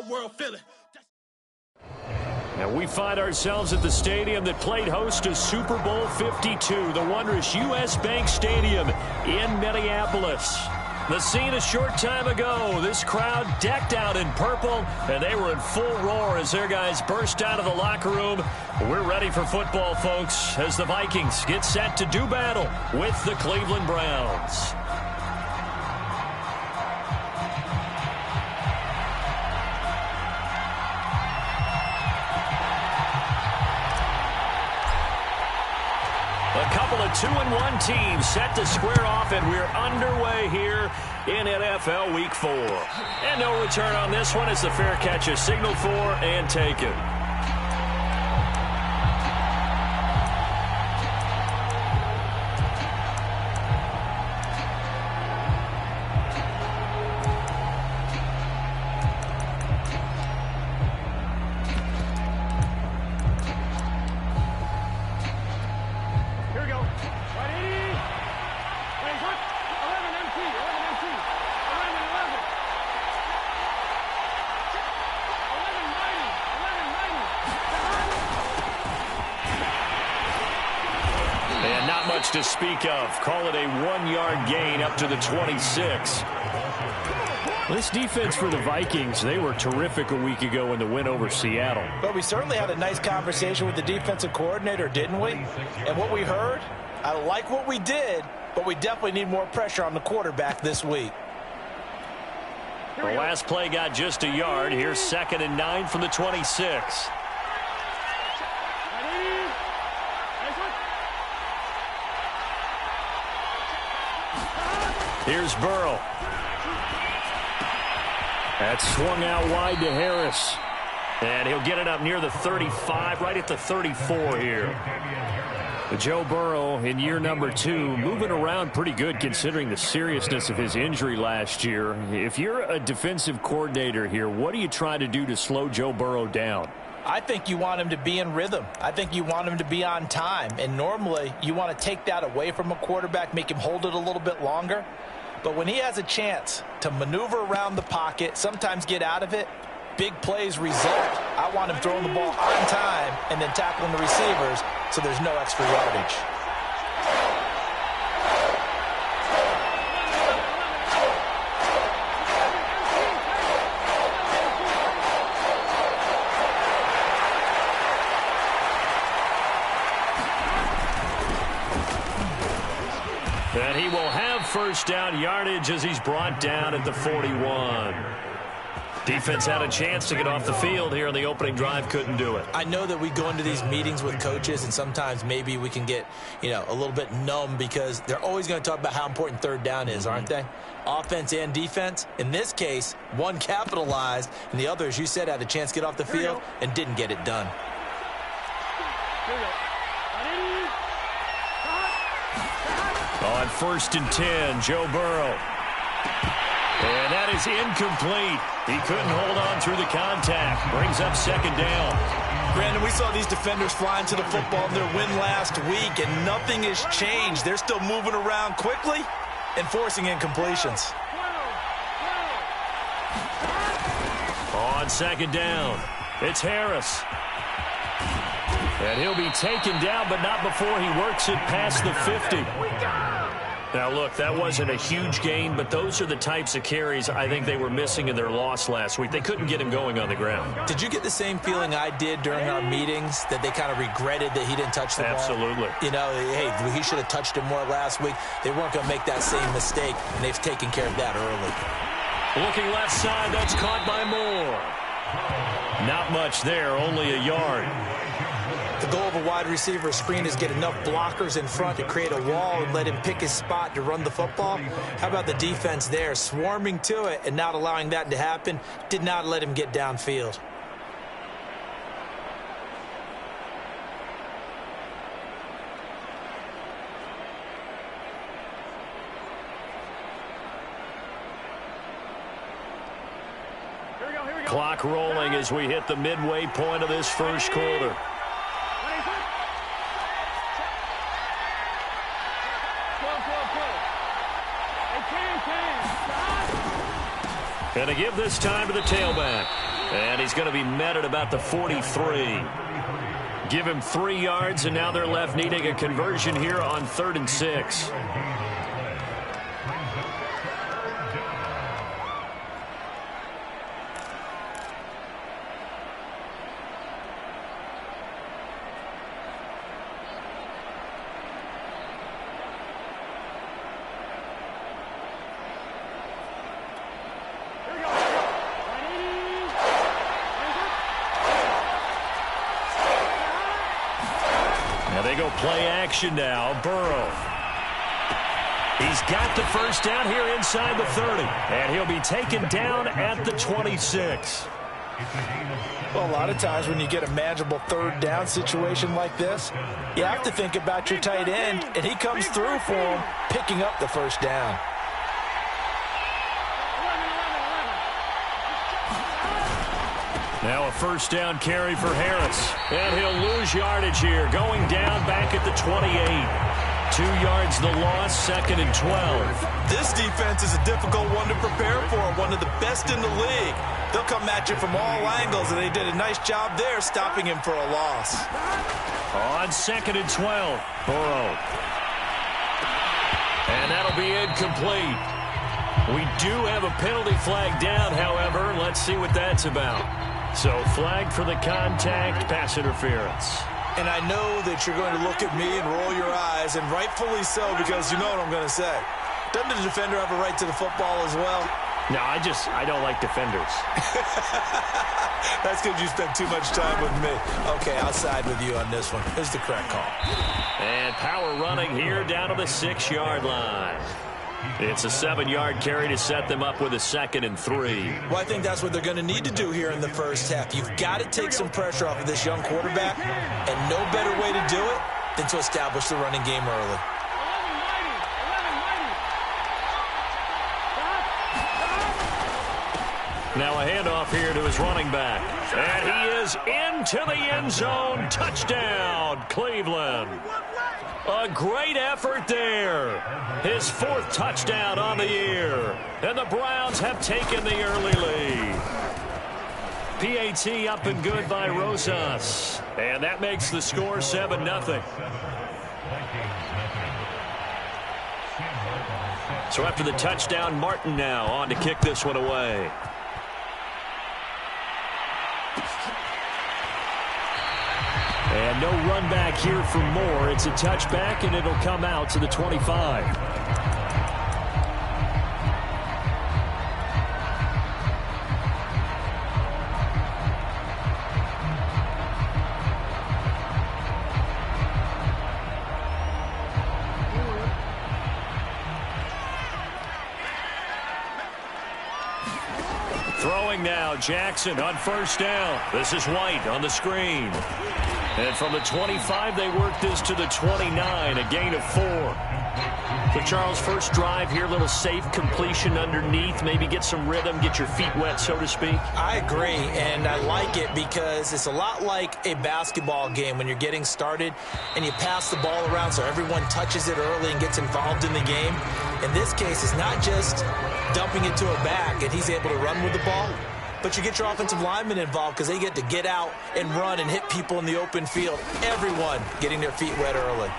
world feeling. And we find ourselves at the stadium that played host to Super Bowl 52, the wondrous U.S. Bank Stadium in Minneapolis. The scene a short time ago, this crowd decked out in purple, and they were in full roar as their guys burst out of the locker room. We're ready for football, folks, as the Vikings get set to do battle with the Cleveland Browns. A couple of 2-1 teams set to square off, and we're underway here in NFL Week 4. And no return on this one as the fair catch is signaled for and taken. To speak of. Call it a 1-yard gain up to the 26. This defense for the Vikings, they were terrific a week ago in the win over Seattle. But we certainly had a nice conversation with the defensive coordinator, didn't we? And what we heard, I like what we did, but we definitely need more pressure on the quarterback this week. The last play got just a yard. Here's 2nd and 9 from the 26. Here's Burrow. That's swung out wide to Harris. And he'll get it up near the 35, right at the 34 here. Joe Burrow in year number 2, moving around pretty good considering the seriousness of his injury last year. If you're a defensive coordinator here, what do you try to do to slow Joe Burrow down? I think you want him to be in rhythm. I think you want him to be on time. And normally you want to take that away from a quarterback, make him hold it a little bit longer. But when he has a chance to maneuver around the pocket, sometimes get out of it, big plays result. I want him throwing the ball on time and then tackling the receivers so there's no extra yardage. And he will have first down yardage as he's brought down at the 41. Defense had a chance to get off the field here in the opening drive, couldn't do it. I know that we go into these meetings with coaches, and sometimes maybe we can get, a little bit numb because they're always going to talk about how important third down is, aren't they? Offense and defense. In this case, one capitalized, and the other, as you said, had a chance to get off the field and didn't get it done. On 1st and 10, Joe Burrow. And that is incomplete. He couldn't hold on through the contact. Brings up 2nd down. Brandon, we saw these defenders flying to the football in their win last week, and nothing has changed. They're still moving around quickly and forcing incompletions. On 2nd down, it's Harris. And he'll be taken down, but not before he works it past the 50. Now, look, that wasn't a huge gain, but those are the types of carries I think they were missing in their loss last week. They couldn't get him going on the ground. Did you get the same feeling I did during our meetings, that they kind of regretted that he didn't touch the ball? Absolutely. Hey, he should have touched him more last week. They weren't going to make that same mistake, and they've taken care of that early. Looking left side, that's caught by Moore. Not much there, only a yard. The goal of a wide receiver screen is get enough blockers in front to create a wall and let him pick his spot to run the football. How about the defense there, swarming to it and not allowing that to happen? Did not let him get downfield. Clock rolling as we hit the midway point of this first quarter. And to give this time to the tailback. And he's going to be met at about the 43. Give him 3 yards, and now they're left needing a conversion here on 3rd and 6. Play action now. Burrow. He's got the first down here inside the 30. And he'll be taken down at the 26. Well, a lot of times when you get a manageable 3rd down situation like this, you have to think about your tight end, and he comes through for him, picking up the first down. Now a first down carry for Harris. And he'll lose yardage here. Going down back at the 28. 2 yards the loss, 2nd and 12. This defense is a difficult one to prepare for. One of the best in the league. They'll come at you from all angles, and they did a nice job there stopping him for a loss. On 2nd and 12. Burrow. And that'll be incomplete. We do have a penalty flag down, however. Let's see what that's about. So flag for the contact, pass interference. And I know that you're going to look at me and roll your eyes, and rightfully so, because you know what I'm going to say. Doesn't the defender have a right to the football as well? No, I don't like defenders. That's because you spent too much time with me. Okay, I'll side with you on this one. It's the correct call. And power running here down to the 6-yard line. It's a 7-yard carry to set them up with a 2nd and 3. Well, I think that's what they're going to need to do here in the first half. You've got to take some pressure off of this young quarterback, and no better way to do it than to establish the running game early. Now a handoff here to his running back. And he is into the end zone. Touchdown, Cleveland. A great effort there. His 4th touchdown on the year. And the Browns have taken the early lead. PAT up and good by Rosas. And that makes the score 7-0. So after the touchdown, Martin now on to kick this one away. And no run back here for Moore. It's a touchback, and it'll come out to the 25. Throwing now, Jackson on first down. This is White on the screen. And from the 25, they work this to the 29, a gain of 4. So, Charles, first drive here, little safe completion underneath, maybe get some rhythm, get your feet wet, so to speak. I agree, and I like it because it's a lot like a basketball game when you're getting started and you pass the ball around so everyone touches it early and gets involved in the game. In this case, it's not just dumping it to a back and he's able to run with the ball, but you get your offensive linemen involved because they get to get out and run and hit people in the open field. Everyone getting their feet wet early.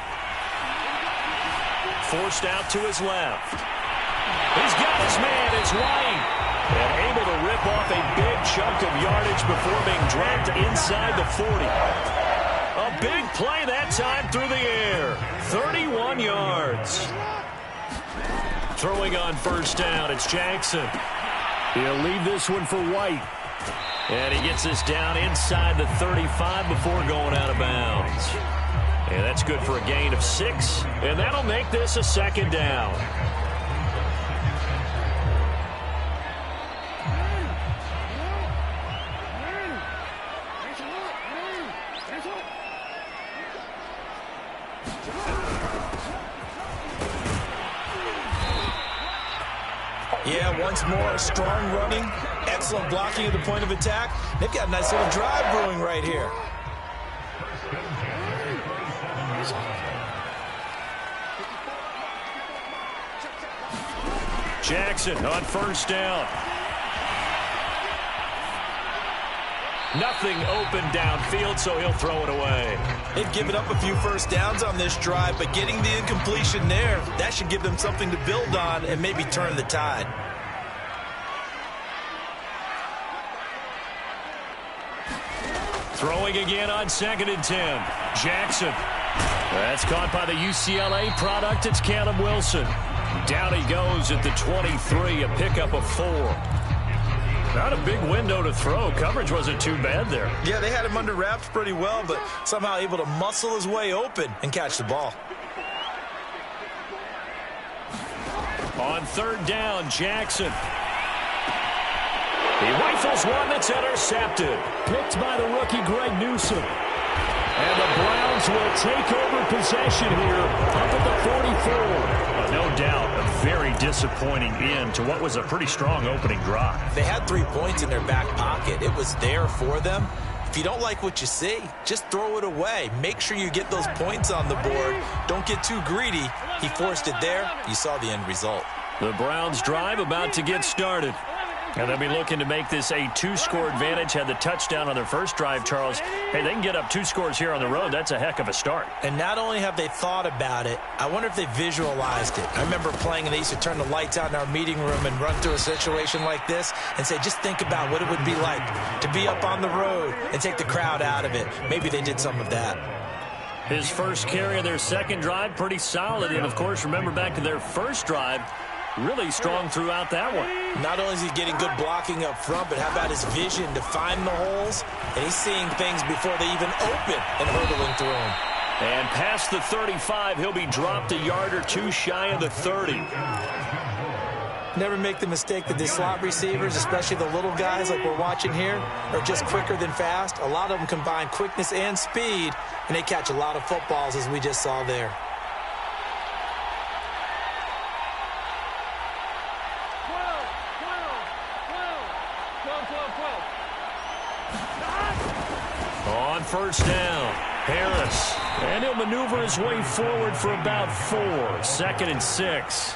Forced out to his left. He's got his man. It's White. And able to rip off a big chunk of yardage before being dropped inside the 40. A big play that time through the air. 31 yards. Throwing on first down, it's Jackson. He'll leave this one for White. And he gets this down inside the 35 before going out of bounds. And that's good for a gain of 6. And that'll make this a second down. Yeah, once more, strong running, excellent blocking at the point of attack. They've got a nice little drive brewing right here. Jackson on first down. Nothing open downfield, so he'll throw it away. They've given up a few first downs on this drive, but getting the incompletion there, that should give them something to build on and maybe turn the tide. Throwing again on 2nd and 10. Jackson. That's caught by the UCLA product. It's Caleb Wilson. Down he goes at the 23, a pickup of 4. Not a big window to throw. Coverage wasn't too bad there. Yeah, they had him under wraps pretty well, but somehow able to muscle his way open and catch the ball. On 3rd down, Jackson. He rifles one that's intercepted. Picked by the rookie Greg Newsome. And the Browns will take over possession here up at the 44. No doubt a very disappointing end to what was a pretty strong opening drive. They had 3 points in their back pocket. It was there for them. If you don't like what you see, just throw it away. Make sure you get those points on the board. Don't get too greedy. He forced it there. You saw the end result. The Browns drive about to get started. And they'll be looking to make this a 2-score advantage. Had the touchdown on their first drive, Charles. Hey, they can get up 2 scores here on the road. That's a heck of a start. And not only have they thought about it, I wonder if they visualized it. I remember playing, and they used to turn the lights out in our meeting room and run through a situation like this and say, just think about what it would be like to be up on the road and take the crowd out of it. Maybe they did some of that. His first carry of their second drive, pretty solid. And, of course, remember back to their first drive, really strong throughout that one. Not only is he getting good blocking up front, but how about his vision to find the holes? And he's seeing things before they even open and hurdling through them. And past the 35, he'll be dropped a yard or 2 shy of the 30. Never make the mistake that the slot receivers, especially the little guys like we're watching here, are just quicker than fast. A lot of them combine quickness and speed, and they catch a lot of footballs, as we just saw there. On 1st down, Harris. And he'll maneuver his way forward for about 4. 2nd and 6.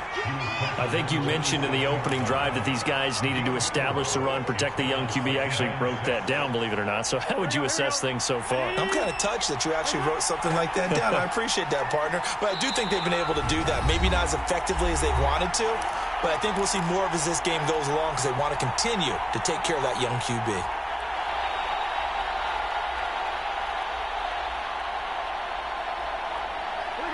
I think you mentioned in the opening drive that these guys needed to establish the run, protect the young QB. Actually wrote that down, believe it or not. So how would you assess things so far? I'm kind of touched that you actually wrote something like that down. I appreciate that, partner. But I do think they've been able to do that. Maybe not as effectively as they wanted to, but I think we'll see more of as this game goes along because they want to continue to take care of that young QB.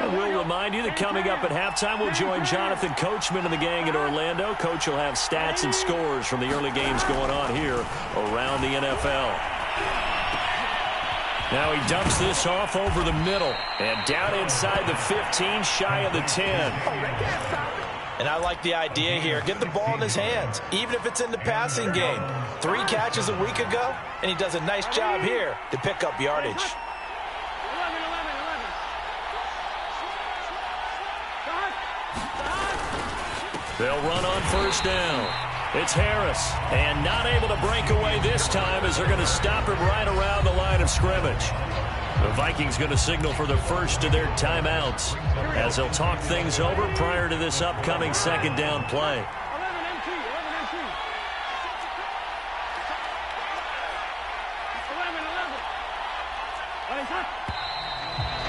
We'll remind you that coming up at halftime, we'll join Jonathan Coachman and the gang in Orlando. Coach will have stats and scores from the early games going on here around the NFL. Now he dumps this off over the middle and down inside the 15, shy of the 10. And I like the idea here. Get the ball in his hands, even if it's in the passing game. 3 catches a week ago, and he does a nice job here to pick up yardage. They'll run on 1st down. It's Harris, and not able to break away this time as they're going to stop him right around the line of scrimmage. The Vikings going to signal for the first of their timeouts as they'll talk things over prior to this upcoming 2nd down play.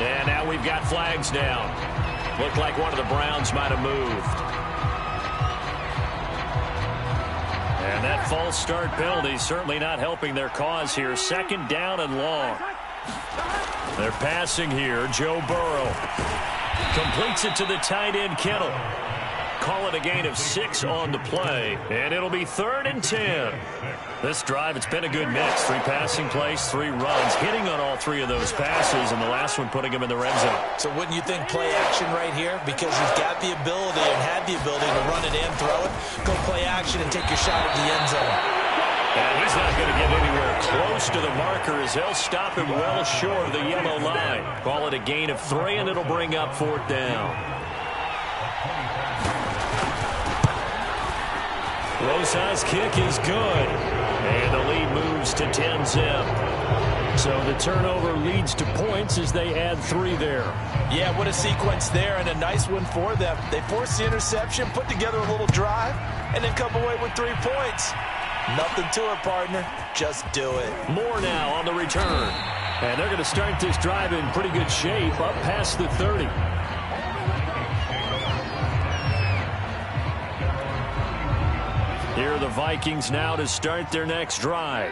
And now we've got flags down. Looked like one of the Browns might have moved. And that false start penalty certainly not helping their cause here. 2nd down and long. They're passing here. Joe Burrow completes it to the tight end, Kittle. Call it a gain of 6 on the play, and it'll be 3rd and 10. This drive, it's been a good mix. 3 passing plays, 3 runs, hitting on all 3 of those passes, and the last one putting him in the red zone. So wouldn't you think play action right here? Because you've got the ability and had the ability to run it and throw it. Go play action and take your shot at the end zone. And he's not going to get anywhere close to the marker as they'll stop him well short of the yellow line. Call it a gain of 3, and it'll bring up 4th down. Rosa's kick is good. And the lead moves to 10-zip. So the turnover leads to points as they add 3 there. Yeah, what a sequence there, and a nice one for them. They forced the interception, put together a little drive, and then come away with 3 points. Nothing to it, partner. Just do it. More now on the return. And they're going to start this drive in pretty good shape, up past the 30. Here are the Vikings now to start their next drive.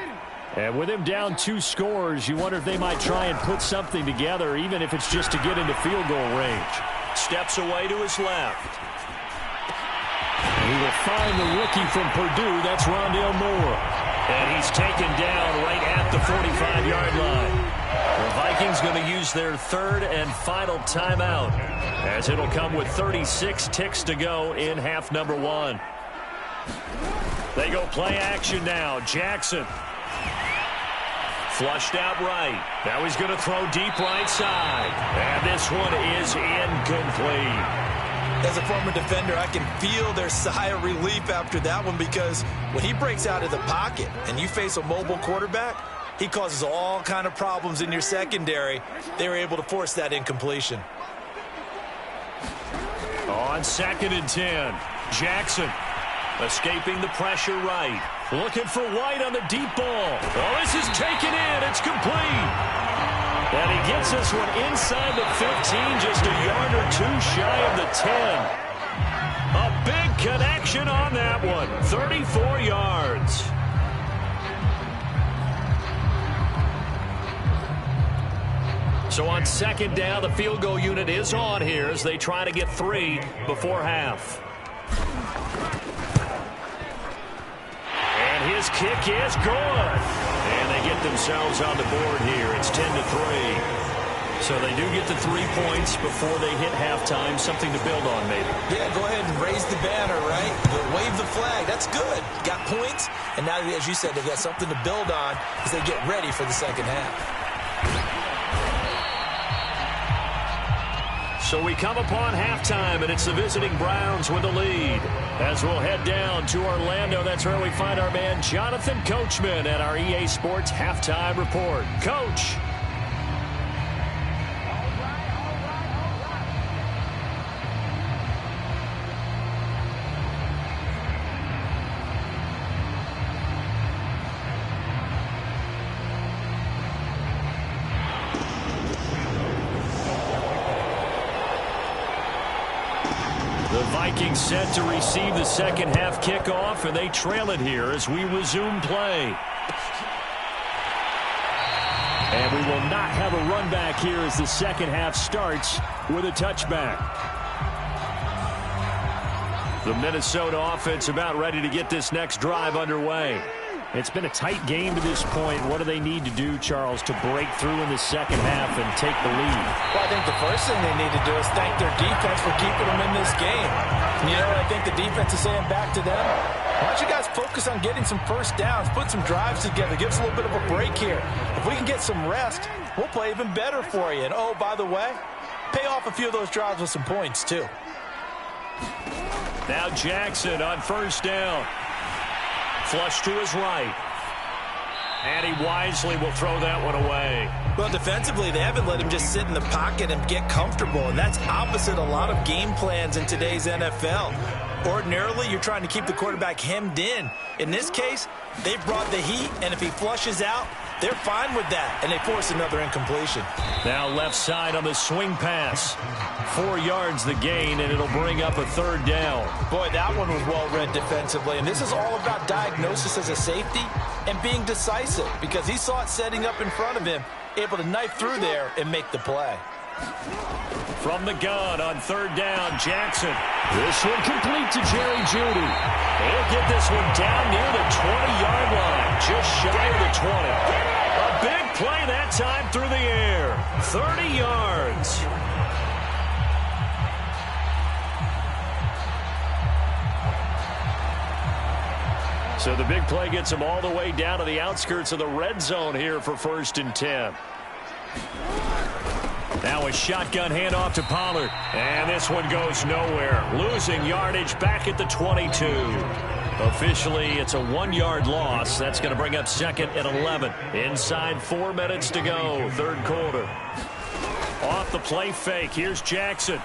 And with him down 2 scores, you wonder if they might try and put something together, even if it's just to get into field goal range. Steps away to his left. He will find the rookie from Purdue. That's Rondale Moore. And he's taken down right at the 45-yard line. The Vikings going to use their 3rd and final timeout, as it'll come with 36 ticks to go in half number 1. They go play action now. Jackson. Flushed out right. Now he's going to throw deep right side. And this one is incomplete. As a former defender, I can feel their sigh of relief after that one, because when he breaks out of the pocket and you face a mobile quarterback, he causes all kind of problems in your secondary. They were able to force that incompletion. On 2nd and 10, Jackson escaping the pressure right. Looking for White on the deep ball. Oh, this is taken in. It's complete. And he gets this one inside the 15, just a yard or 2 shy of the 10. A big connection on that one. 34 yards. So on 2nd down, the field goal unit is on here as they try to get 3 before half. And his kick is good. And they get themselves on the board here. It's 10-3. So they do get the 3 points before they hit halftime. Something to build on, maybe. Yeah, go ahead and raise the banner, right? Wave the flag. That's good. Got points. And now, as you said, they've got something to build on as they get ready for the second half. So we come upon halftime, and it's the visiting Browns with the lead. As we'll head down to Orlando, that's where we find our man Jonathan Coachman at our EA Sports Halftime Report. Coach. The Vikings set to receive the second half kickoff, and they trail it here as we resume play. And we will not have a run back here as the second half starts with a touchback. The Minnesota offense about ready to get this next drive underway. It's been a tight game to this point. What do they need to do, Charles, to break through in the second half and take the lead? Well, I think the first thing they need to do is thank their defense for keeping them in this game. You know, I think the defense is saying back to them, why don't you guys focus on getting some first downs, put some drives together, give us a little bit of a break here. If we can get some rest, we'll play even better for you. And, oh, by the way, pay off a few of those drives with some points, too. Now Jackson on first down. Flush to his right. And he wisely will throw that one away. Well, defensively, they haven't let him just sit in the pocket and get comfortable, and that's opposite a lot of game plans in today's NFL. Ordinarily, you're trying to keep the quarterback hemmed in. In this case, they brought the heat, and if he flushes out, they're fine with that, and they force another incompletion. Now left side on the swing pass. 4 yards the gain, and it'll bring up a third down. Boy, that one was well read defensively, and this is all about diagnosis as a safety and being decisive, because he saw it setting up in front of him, able to knife through there and make the play. From the gun on third down, Jackson. This one complete to Jerry Jeudy. He'll get this one down near the 20-yard line, just shy of the 20. A big play that time through the air. 30 yards. So the big play gets him all the way down to the outskirts of the red zone here for 1st and 10. Now a shotgun handoff to Pollard. And this one goes nowhere. Losing yardage back at the 22. Officially, it's a 1-yard loss. That's going to bring up 2nd and 11. Inside 4 minutes to go, third quarter. Off the play fake. Here's Jackson.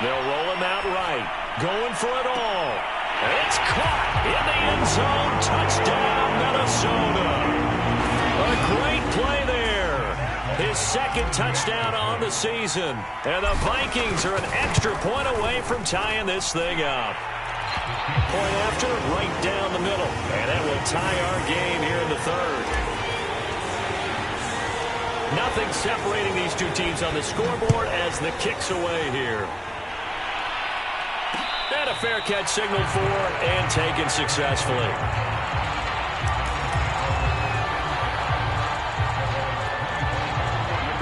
They'll roll him out right. Going for it all. It's caught in the end zone. Touchdown, Minnesota. A great play there. His second touchdown on the season. And the Vikings are an extra point away from tying this thing up. Point after, right down the middle. And that will tie our game here in the third. Nothing separating these two teams on the scoreboard as the kick's away here. And a fair catch signaled for and taken successfully.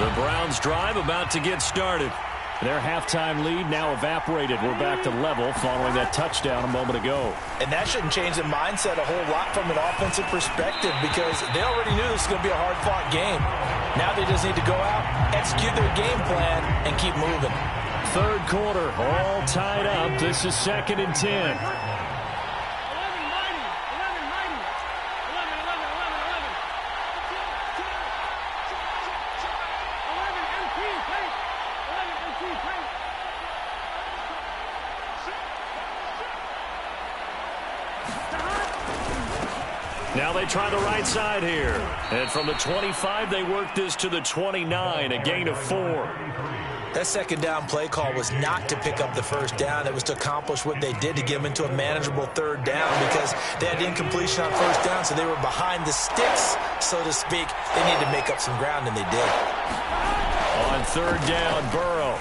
The Browns drive about to get started. Their halftime lead now evaporated. We're back to level following that touchdown a moment ago. And that shouldn't change the mindset a whole lot from an offensive perspective because they already knew this was going to be a hard-fought game. Now they just need to go out, execute their game plan, and keep moving. Third quarter, all tied up. This is 2nd and 10. Now they try the right side here. And from the 25, they work this to the 29, a gain of 4. That second down play call was not to pick up the first down. It was to accomplish what they did to get them into a manageable third down because they had incompletion on first down, so they were behind the sticks, so to speak. They needed to make up some ground, and they did. On third down, Burrow.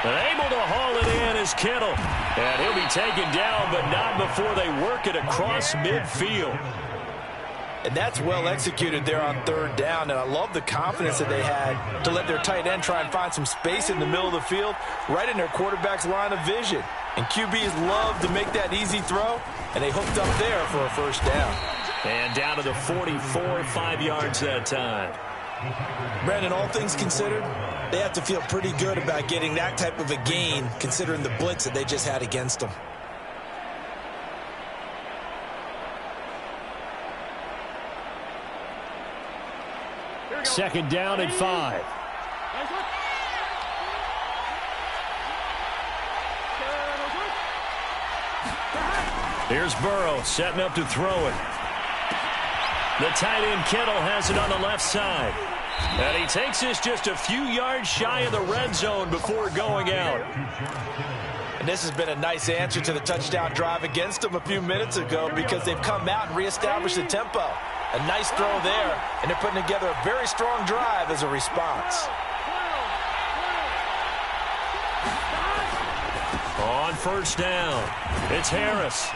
And able to haul it in is Kittle. And he'll be taken down, but not before they work it across midfield. And that's well executed there on third down. And I love the confidence that they had to let their tight end try and find some space in the middle of the field, right in their quarterback's line of vision. And QBs love to make that easy throw, and they hooked up there for a first down. And down to the 44, 5 yards that time. Brandon, all things considered, they have to feel pretty good about getting that type of a gain, considering the blitz that they just had against them. Second down and 5. Here's Burrow setting up to throw it. The tight end Kittle has it on the left side. And he takes this just a few yards shy of the red zone before going out. And this has been a nice answer to the touchdown drive against them a few minutes ago because they've come out and reestablished the tempo. A nice throw there, and they're putting together a very strong drive as a response. On first down, it's Harris.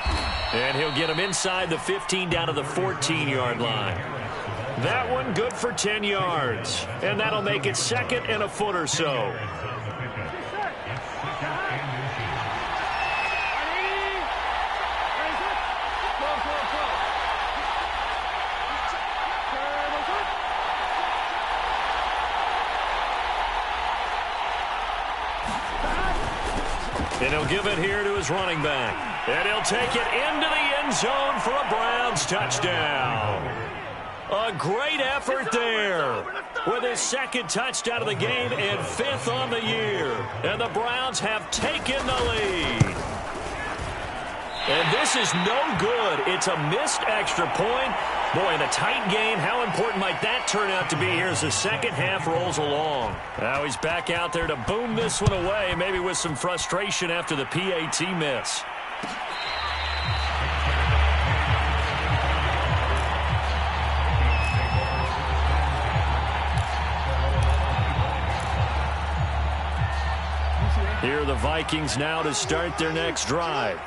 And he'll get him inside the 15 down to the 14-yard line. That one good for 10 yards. And that'll make it 2nd and a foot or so. And he'll give it here to his running back. And he'll take it into the end zone for a Browns touchdown. A great effort there with his 2nd touchdown of the game and 5th on the year. And the Browns have taken the lead. And this is no good. It's a missed extra point. Boy, in a tight game, how important might that turn out to be here as the second half rolls along? Now he's back out there to boom this one away, maybe with some frustration after the PAT miss. Here are the Vikings now to start their next drive.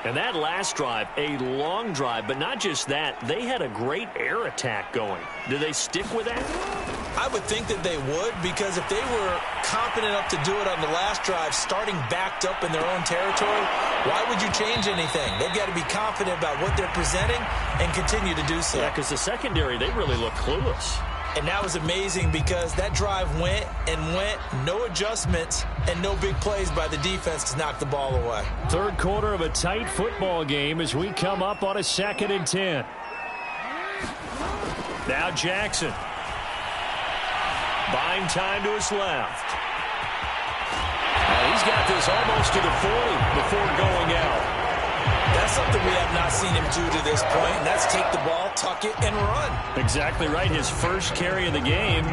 And that last drive, a long drive, but not just that, they had a great air attack going. Do they stick with that? I would think that they would, because if they were confident enough to do it on the last drive, starting backed up in their own territory, why would you change anything? They've got to be confident about what they're presenting and continue to do so. Yeah, because the secondary, they really look clueless. And that was amazing because that drive went and went, no adjustments, and no big plays by the defense to knock the ball away. Third quarter of a tight football game as we come up on a 2nd and 10. Now Jackson. Buying time to his left. And he He's got this almost to the 40 before going out. That's something we have not seen him do to this point, and that's take the ball, tuck it, and run. Exactly right. His first carry of the game.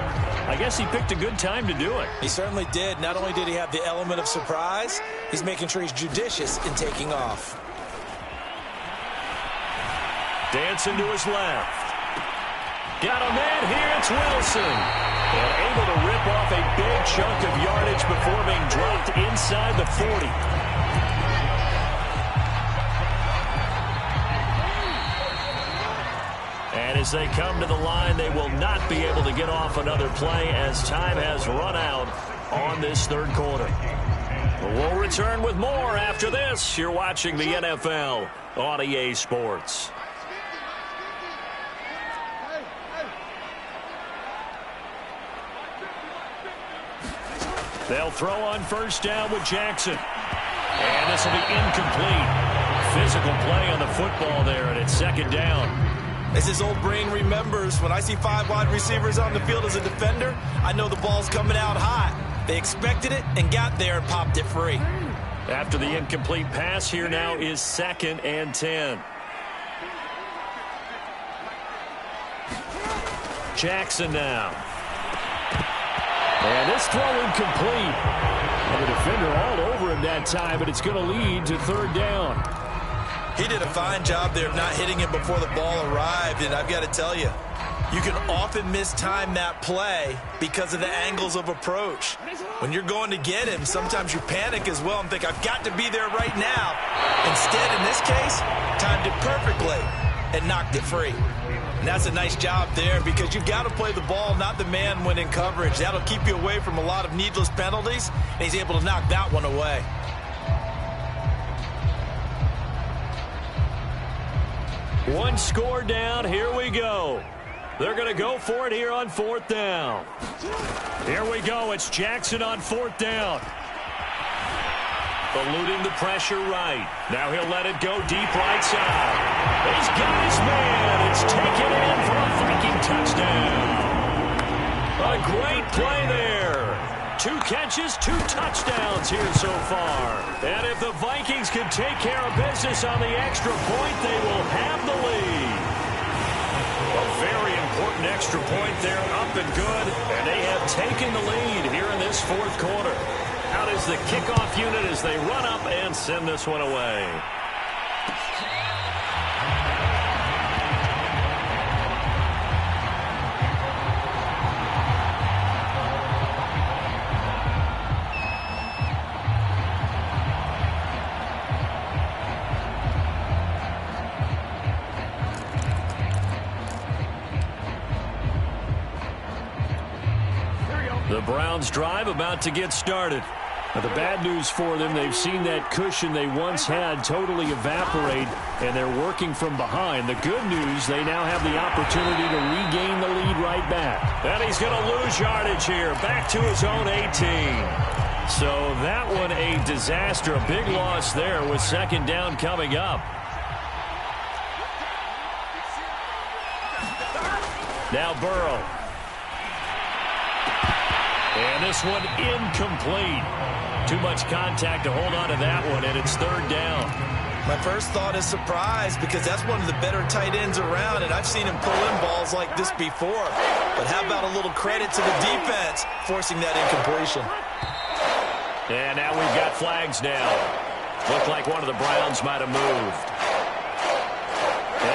I guess he picked a good time to do it. He certainly did. Not only did he have the element of surprise, he's making sure he's judicious in taking off. Dancing to his left. Got a man here. It's Wilson. And able to rip off a big chunk of yardage before being dropped inside the 40. And as they come to the line, they will not be able to get off another play as time has run out on this third quarter. But we'll return with more after this. You're watching the NFL on EA Sports. They'll throw on first down with Jackson. And this will be incomplete. Physical play on the football there, and it's second down. As his old brain remembers, when I see 5 wide receivers on the field as a defender, I know the ball's coming out hot. They expected it and got there and popped it free. After the incomplete pass, here now is 2nd and 10. Jackson now. And this throw incomplete. And the defender all over him that time, but it's going to lead to third down. He did a fine job there of not hitting him before the ball arrived, and I've got to tell you, you can often mistime that play because of the angles of approach. When you're going to get him, sometimes you panic as well and think, I've got to be there right now. Instead, in this case, timed it perfectly and knocked it free. And that's a nice job there because you've got to play the ball, not the man when in coverage. That'll keep you away from a lot of needless penalties, and he's able to knock that one away. One score down. Here we go. They're going to go for it here on 4th down. Here we go. It's Jackson on 4th down. Eluding the pressure right. Now he'll let it go deep right side. He's got his man. It's taken in for a Viking touchdown. A great play there. 2 catches, 2 touchdowns here so far. And if the Vikings can take care of business on the extra point, they will have the lead. A very important extra point there, up and good. And they have taken the lead here in this 4th quarter. Out is the kickoff unit as they run up and send this one away. The Browns drive about to get started. Now, the bad news for them, they've seen that cushion they once had totally evaporate, and they're working from behind. The good news, they now have the opportunity to regain the lead right back. And he's going to lose yardage here, back to his own 18. So that one a disaster, a big loss there with 2nd down coming up. Now Burrow. And this one incomplete. Too much contact to hold on to that one, and it's 3rd down. My first thought is surprise because that's one of the better tight ends around, and I've seen him pull in balls like this before. But how about a little credit to the defense forcing that incompletion? And now we've got flags now. Looked like one of the Browns might have moved.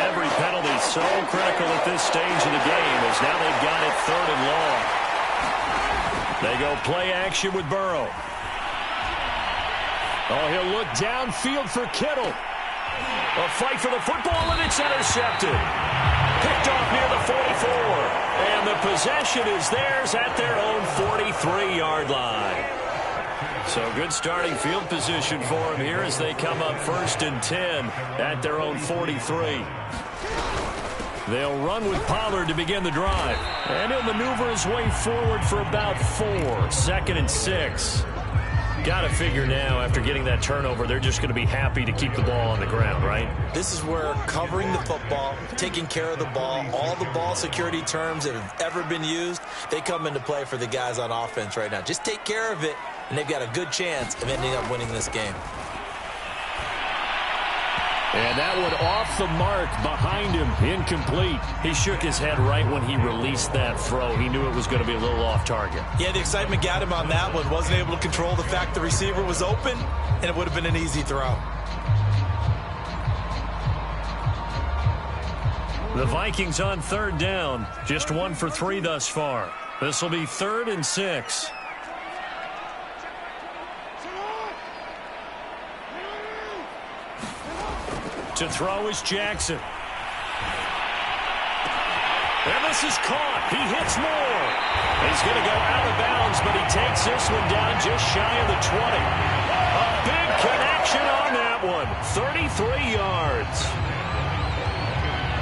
Every penalty so critical at this stage of the game as now they've got it 3rd and long. They go play action with Burrow. Oh, he'll look downfield for Kittle. A fight for the football, and it's intercepted. Picked off near the 44. And the possession is theirs at their own 43-yard line. So good starting field position for them here as they come up 1st and 10 at their own 43. They'll run with Pollard to begin the drive. And he'll maneuver his way forward for about 4. 2nd and 6. Got to figure now, after getting that turnover, they're just going to be happy to keep the ball on the ground, right? This is where covering the football, taking care of the ball, all the ball security terms that have ever been used, they come into play for the guys on offense right now. Just take care of it, and they've got a good chance of ending up winning this game. And that one off the mark behind him, incomplete. He shook his head right when he released that throw. He knew it was going to be a little off target. Yeah, the excitement got him on that one. Wasn't able to control the fact the receiver was open, and it would have been an easy throw. The Vikings on third down, just 1 for 3 thus far. This will be 3rd and 6. To throw is Jackson. And this is caught. He hits more. He's going to go out of bounds, but he takes this one down just shy of the 20. A big connection on that one. 33 yards.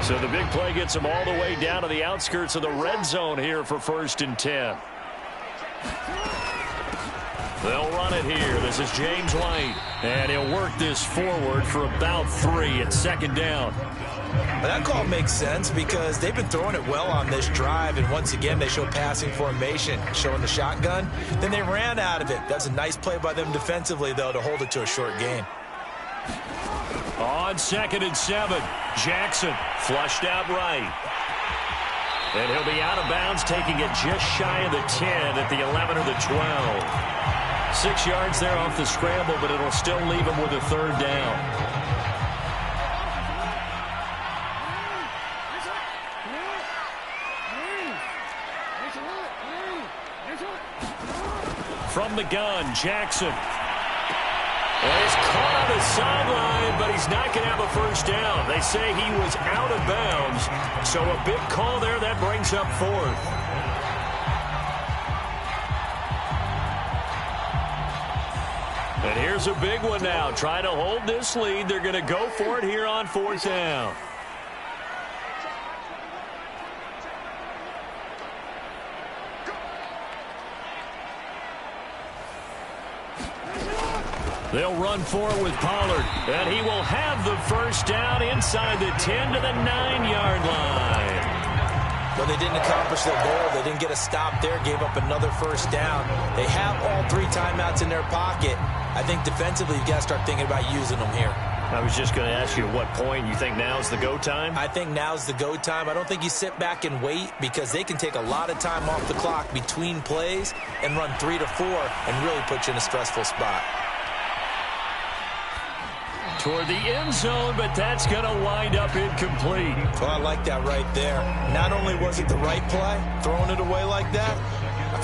So the big play gets him all the way down to the outskirts of the red zone here for 1st and 10. They'll run it here. This is James White. And he'll work this forward for about 3 at 2nd down. Well, that call makes sense because they've been throwing it well on this drive. And once again, they show passing formation, showing the shotgun. Then they ran out of it. That's a nice play by them defensively, though, to hold it to a short gain. On 2nd and 7, Jackson flushed out right. And he'll be out of bounds, taking it just shy of the 10 at the 11 or the 12. 6 yards there off the scramble, but it'll still leave him with a 3rd down. From the gun, Jackson. Well, he's caught on the sideline, but he's not going to have a 1st down. They say he was out of bounds, so a big call there that brings up 4th. And here's a big one now. Trying to hold this lead. They're going to go for it here on 4th down. They'll run for it with Pollard, and he will have the 1st down inside the 10 to the 9-yard line. Well, they didn't accomplish their goal. They didn't get a stop there, gave up another 1st down. They have all 3 timeouts in their pocket. I think defensively you've got to start thinking about using them here. I was just going to ask you at what point you think now's the go time? I think now's the go time. I don't think you sit back and wait because they can take a lot of time off the clock between plays and run 3 to 4 and really put you in a stressful spot. Toward the end zone, but that's going to wind up incomplete. Well, I like that right there. Not only was it the right play, throwing it away like that,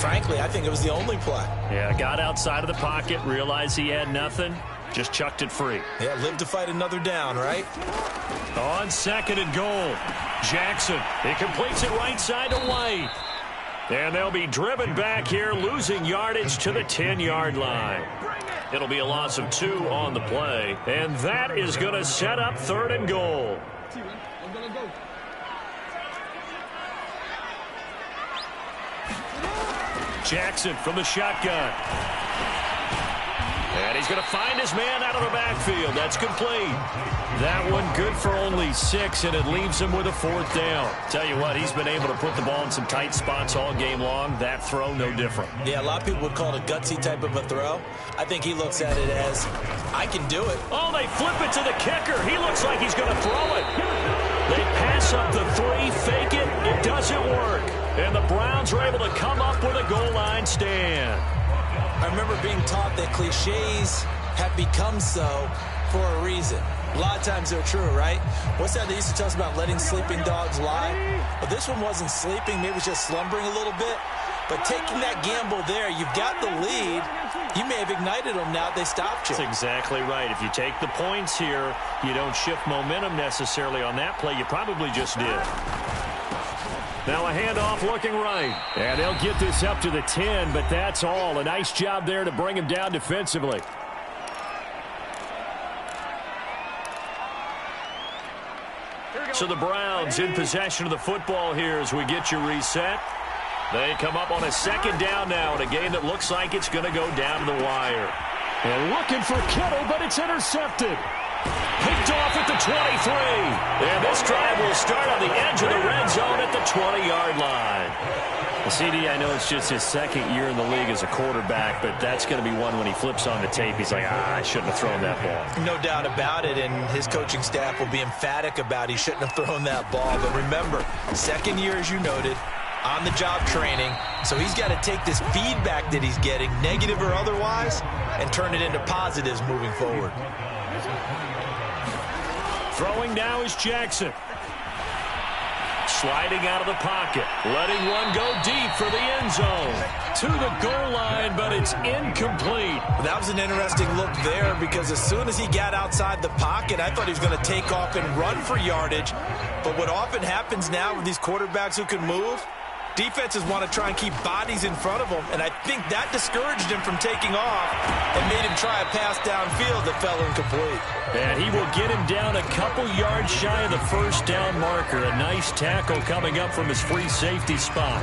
frankly, I think it was the only play. Yeah, got outside of the pocket, realized he had nothing, just chucked it free. Yeah, live to fight another down, right? On 2nd and goal, Jackson. He completes it right side to White. And they'll be driven back here, losing yardage to the 10-yard line. It'll be a loss of 2 on the play, and that is going to set up 3rd and goal. Jackson from the shotgun. And he's going to find his man out of the backfield. That's complete. That one good for only 6, and it leaves him with a 4th down. Tell you what, he's been able to put the ball in some tight spots all game long. That throw, no different. Yeah, a lot of people would call it a gutsy type of a throw. I think he looks at it as, I can do it. Oh, they flip it to the kicker. He looks like he's going to throw it. They pass up the 3, fake it. It doesn't work. And the Browns are able to come up with a goal line stand. I remember being taught that cliches have become so for a reason. A lot of times they're true, right? What's that they used to tell us about letting sleeping dogs lie? Well, this one wasn't sleeping. Maybe it was just slumbering a little bit. But taking that gamble there, you've got the lead. You may have ignited them now that they stopped you. That's exactly right. If you take the points here, you don't shift momentum necessarily on that play. You probably just did. Now a handoff looking right. And they'll get this up to the 10, but that's all. A nice job there to bring him down defensively. So the Browns in possession of the football here as we get you reset. They come up on a 2nd down now in a game that looks like it's going to go down to the wire. And looking for Kittle, but it's intercepted. Picked off at the 23. And this drive will start on the edge of the red zone at the 20-yard line. Well, CD, I know it's just his second year in the league as a quarterback, but that's going to be one when he flips on the tape. He's like, I shouldn't have thrown that ball. No doubt about it, and his coaching staff will be emphatic about he shouldn't have thrown that ball. But remember, second year, as you noted, on-the-job training, so he's got to take this feedback that he's getting, negative or otherwise, and turn it into positives moving forward. Throwing now is Jackson. Sliding out of the pocket, letting one go deep for the end zone. To the goal line, but it's incomplete. That was an interesting look there because as soon as he got outside the pocket, I thought he was going to take off and run for yardage. But what often happens now with these quarterbacks who can move, defenses want to try and keep bodies in front of them, and I think that discouraged him from taking off and made him try a pass downfield that fell incomplete. And he will get him down a couple yards shy of the first down marker. A nice tackle coming up from his free safety spot.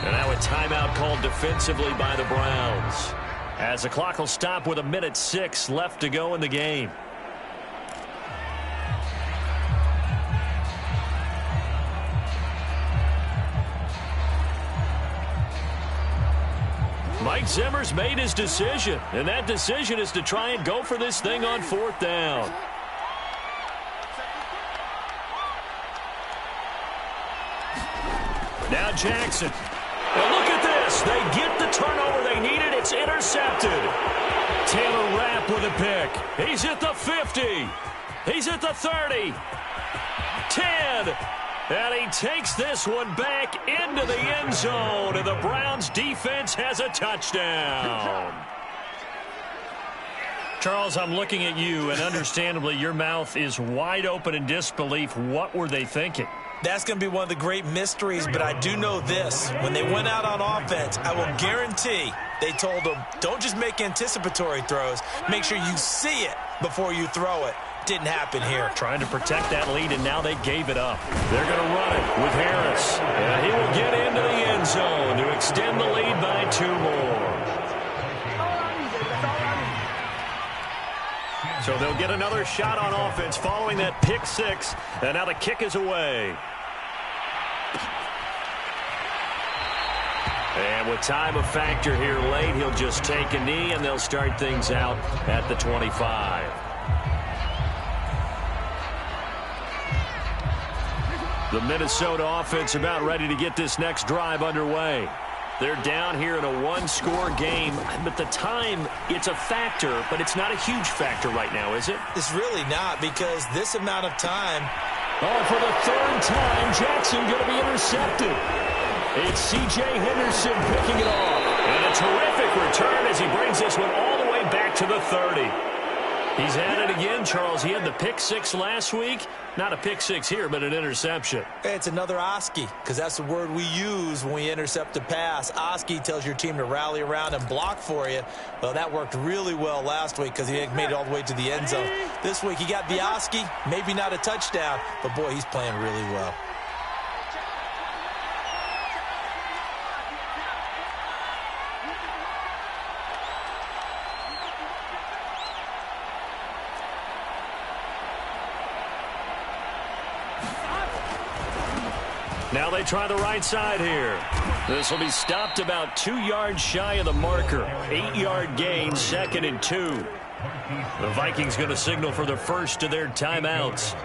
And now a timeout called defensively by the Browns, as the clock will stop with 1:06 left to go in the game. Mike Zimmer's made his decision, and that decision is to try and go for this thing on 4th down. Now Jackson. Now look at this. They get the turnover they needed. It's intercepted. Taylor Rapp with a pick. He's at the 50. He's at the 30. 10. And he takes this one back into the end zone. And the Browns defense has a touchdown. Charles, I'm looking at you, and understandably your mouth is wide open in disbelief. What were they thinking? That's going to be one of the great mysteries, but I do know this. When they went out on offense, I will guarantee they told them, don't just make anticipatory throws. Make sure you see it before you throw it. Didn't happen here. Trying to protect that lead, and now they gave it up. They're going to run it with Harris. And he will get into the end zone to extend the lead by 2 more. So they'll get another shot on offense following that pick 6. And now the kick is away. And with time a factor here late, he'll just take a knee, and they'll start things out at the 25. The Minnesota offense about ready to get this next drive underway. They're down here in a 1-score game, but the time, it's a factor, but it's not a huge factor right now, is it? It's really not, because this amount of time. Oh, for the 3rd time, Jackson going to be intercepted. It's C.J. Henderson picking it off. And a terrific return as he brings this one all the way back to the 30. He's at it again, Charles. He had the pick 6 last week. Not a pick 6 here, but an interception. It's another Oski, because that's the word we use when we intercept a pass. Oski tells your team to rally around and block for you. Well, that worked really well last week because he made it all the way to the end zone. This week he got the Oski, maybe not a touchdown, but boy, he's playing really well. Now they try the right side here. This will be stopped about 2 yards shy of the marker. 8-yard gain, 2nd and 2. The Vikings going to signal for the first of their timeouts,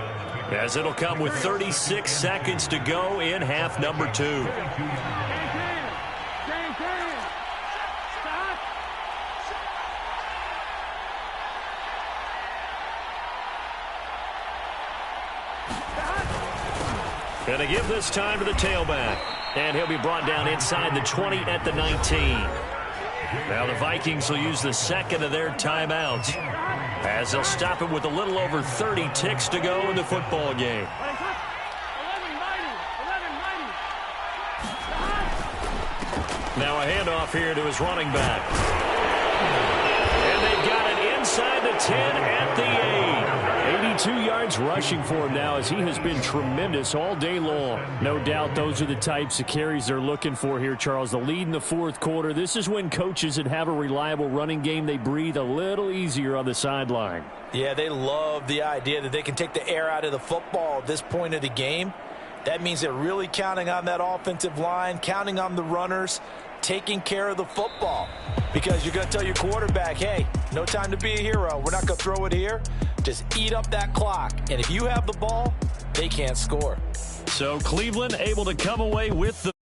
as it'll come with 36 seconds to go in half number 2. Going to give this time to the tailback. And he'll be brought down inside the 20 at the 19. Now the Vikings will use the 2nd of their timeouts, as they'll stop it with a little over 30 ticks to go in the football game. Now a handoff here to his running back. And they've got it inside the 10 at the 8. 82 yards yards rushing for him now as he has been tremendous all day long. No doubt those are the types of carries they're looking for here, Charles. The lead in the fourth quarter. This is when coaches that have a reliable running game, they breathe a little easier on the sideline. Yeah, they love the idea that they can take the air out of the football at this point of the game. That means they're really counting on that offensive line, counting on the runners, taking care of the football. Because you're going to tell your quarterback, hey, no time to be a hero. We're not going to throw it here. Just eat up that clock. And if you have the ball, they can't score. So Cleveland able to come away with the